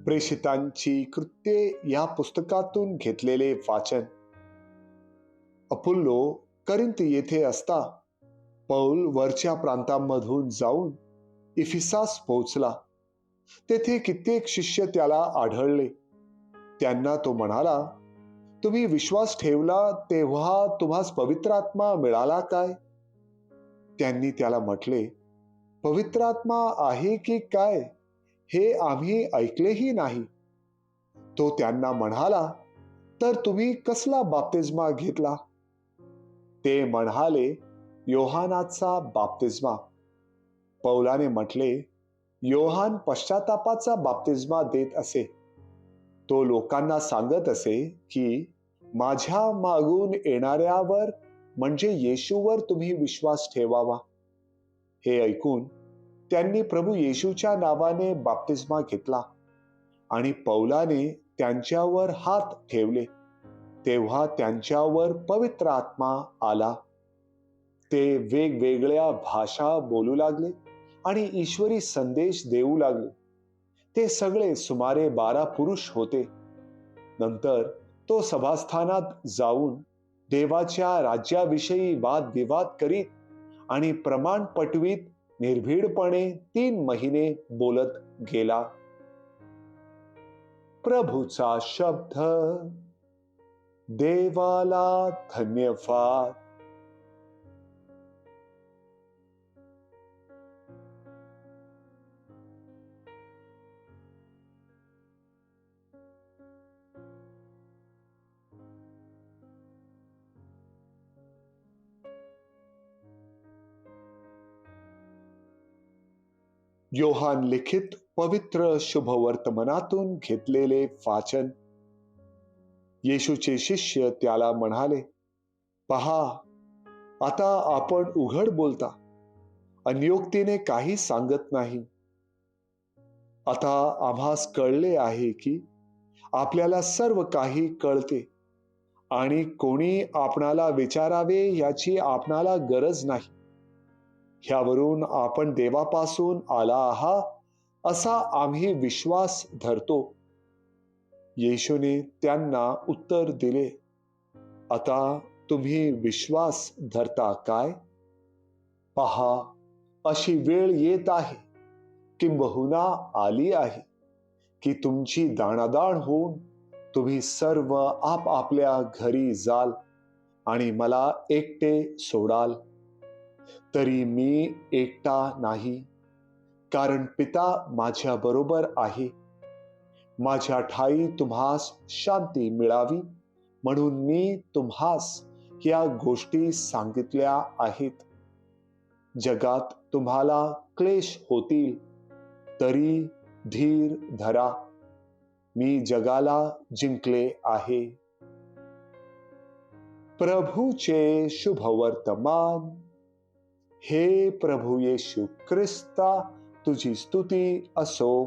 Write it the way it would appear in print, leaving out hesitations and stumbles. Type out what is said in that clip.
प्रेषितांची कृत्ये या पुस्तकातून घेतलेले वाचन. अपुल्लो करिंथ येथे असता पौल वरच्या प्रांतांमधून जाऊन इफिसास पोहोचला. तेथे कित्येक शिष्य त्याला आढळले. त्यांना तो म्हणाला, तुम्ही विश्वास ठेवला तेव्हा तुम्हास पवित्र आत्मा मिळाला काय? त्यांनी त्याला म्हटले, पवित्र आत्मा आहे की काय हे आम्ही ऐकलेही नाही. तो त्यांना म्हणाला, तर तुम्ही कसला बाप्तिस्मा घेतला? ते म्हणाले, योहानाचा बाप्तिस्मा. पौलाने म्हटले, योहान पश्चातापाचा बाप्तिस्मा देत असे. तो लोकांना सांगत असे की माझ्या मागून येणाऱ्यावर म्हणजे येशूवर तुम्ही विश्वास ठेवावा. हे ऐकून त्यांनी प्रभू येशूच्या नावाने बाप्तिस्मा घेतला आणि पौलाने त्यांच्यावर हात ठेवले तेव्हा त्यांच्यावर पवित्र आत्मा आला. ते वेगवेगळ्या भाषा बोलू लागले आणि ईश्वरी संदेश देऊ लागले. ते सगळे सुमारे 12 पुरुष होते. नंतर तो सभास्थानात जाऊन देवाच्या राज्याविषयी वादविवाद करीत आणि प्रमाण पटवीत निर्भीडपणे 3 महिने बोलत गेला. प्रभूचा शब्द. देवाला धन्यवाद. योहान लिखित पवित्र शुभवर्तमानातून घेतलेले वाचन. येशूचे शिष्य त्याला म्हणाले, पहा, आता आपण उघड बोलता, अन्योक्तीने काही सांगत नाही. आता आम्हास कळले आहे की आपल्याला सर्व काही कळते आणि कोणी आपणाला विचारावे याची आपणाला गरज नाही. ह्यावरून आपण देवापासून आला आहात असा आम्ही विश्वास धरतो. येशूने त्यांना उत्तर दिले, आता तुम्ही विश्वास धरता काय? पहा, अशी वेळ येत आहे, किंबहुना आली आहे, की तुमची दाणादाण होऊन तुम्ही सर्व आपापल्या घरी जाल आणि मला एकटे सोडाल. तरी मी एकटा नाही, कारण पिता माझ्या बरोबर आहे. माझ्या ठाई तुम्हास शांती मिळावी म्हणून मी तुम्हास या गोष्टी सांगितल्या आहेत. जगात तुम्हाला क्लेश होतील, तरी धीर धरा, मी जगाला जिंकले आहे. प्रभूचे शुभवर्तमान. हे प्रभू येशू ख्रिस्ता, तुझी स्तुती असो.